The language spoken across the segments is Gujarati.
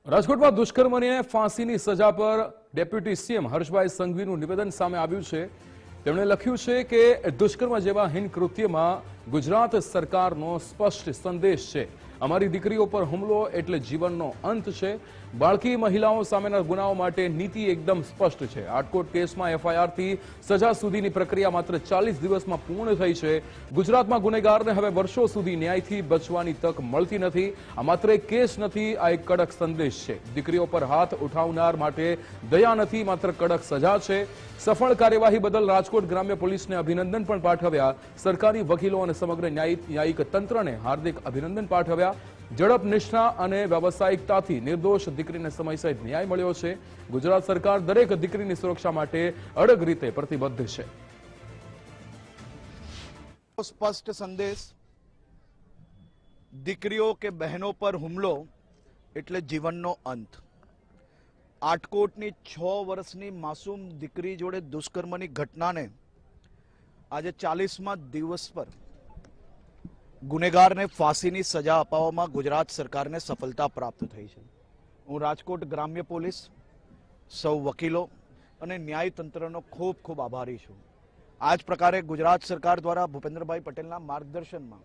રાજકોટમાં દુષ્કર્મને ફાંસીની સજા પર ડેપ્યુટી સીએમ હર્ષભાઈ સંઘવીનું નિવેદન સામે આવ્યું છે। તેમણે લખ્યું છે કે દુષ્કર્મ જેવા હીન કૃત્યમાં ગુજરાત સરકારનો સ્પષ્ટ સંદેશ છે। અમારી દીકરીઓ પર હુમલો એટલે જીવનનો અંત છે। બાળકી મહિલાઓ સામેના ગુનાઓ માટે નીતિ એકદમ સ્પષ્ટ છે। આટકોટ કેસમાં એફઆઈઆરથી સજા સુધીની પ્રક્રિયા માત્ર 40 દિવસમાં પૂર્ણ થઈ છે। ગુજરાતમાં ગુનેગારને હવે વર્ષો સુધી ન્યાયથી બચવાની તક મળતી નથી। આ માત્ર એક કેસ નથી, આ એક કડક સંદેશ છે। દીકરીઓ પર હાથ ઉઠાવનાર માટે દયા નથી, માત્ર કડક સજા છે। સફળ કાર્યવાહી બદલ રાજકોટ ગ્રામ્ય પોલીસને અભિનંદન પણ પાઠવ્યા। સરકારી વકીલો અને સમગ્ર ન્યાયિક તંત્રને હાર્દિક અભિનંદન પાઠવ્યા। ઝડપ, નિષ્ઠા અને વ્યવસાયિકતાથી નિર્દોષ દીકરીને સમયસર ન્યાય મળ્યો છે। ગુજરાત સરકાર દરેક દીકરીની સુરક્ષા માટે અડગ રીતે પ્રતિબદ્ધ છે। સ્પષ્ટ સંદેશ, દીકરીઓ કે બહેનો પર હુમલો એટલે જીવનનો અંત। આટકોટની 6 વર્ષની માસૂમ દીકરી જોડે દુષ્કર્મની ઘટનાને આજે 40મા દિવસ પર ગુનેગારને ફાંસીની સજા અપાવવામાં ગુજરાત સરકારને સફળતા પ્રાપ્ત થઈ છે। હું રાજકોટ ગ્રામ્ય પોલીસ, સૌ વકીલો અને ન્યાયતંત્રનો ખૂબ ખૂબ આભારી છું। આ જ પ્રકારે ગુજરાત સરકાર દ્વારા ભૂપેન્દ્રભાઈ પટેલના માર્ગદર્શનમાં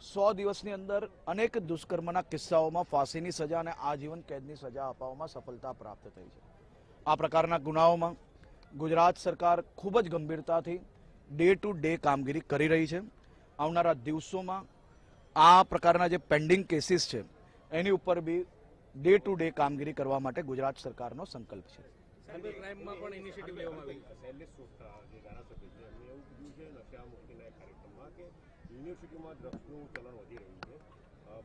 100 દિવસની અંદર અનેક દુષ્કર્મના કિસ્સાઓમાં ફાંસીની સજા અને આજીવન કેદની સજા અપાવવામાં સફળતા પ્રાપ્ત થઈ છે। આ પ્રકારના ગુનાઓમાં ગુજરાત સરકાર ખૂબ જ ગંભીરતાથી ડે ટુ ડે કામગીરી કરી રહી છે। આવનારા દિવસોમાં આ પ્રકારના જે પેન્ડિંગ કેસીસ છે એની ઉપર બી ડે ટુ ડે કામગીરી કરવા માટે ગુજરાત સરકારનો સંકલ્પ છે। યુનિવર્સિટીમાં ડ્રગ્સનું ચલણ વધી રહ્યું છે,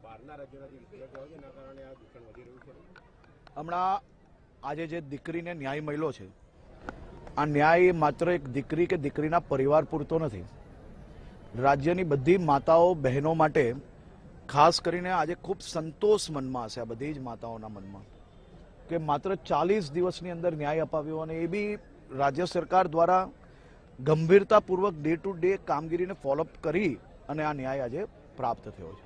બહારના રાજ્યોના જે વિદ્યાર્થીઓ છે એના કારણે આ દૂષણ વધી રહ્યું છે। હમણાં આજે જે દીકરીને ન્યાય મળ્યો છે, આ ન્યાય માત્ર એક દીકરી કે દીકરીના પરિવાર પૂરતો નથી, રાજ્યની બધી માતાઓ બહેનો માટે ખાસ કરીને આજે ખૂબ સંતોષ મનમાં હશે, આ બધી જ માતાઓના મનમાં, કે માત્ર 40 દિવસની અંદર ન્યાય અપાવ્યો અને એ બી રાજ્ય સરકાર દ્વારા ગંભીરતાપૂર્વક ડે ટુ ડે કામગીરીને ફોલોઅપ કરી અને આ ન્યાય આજે પ્રાપ્ત થયો છે।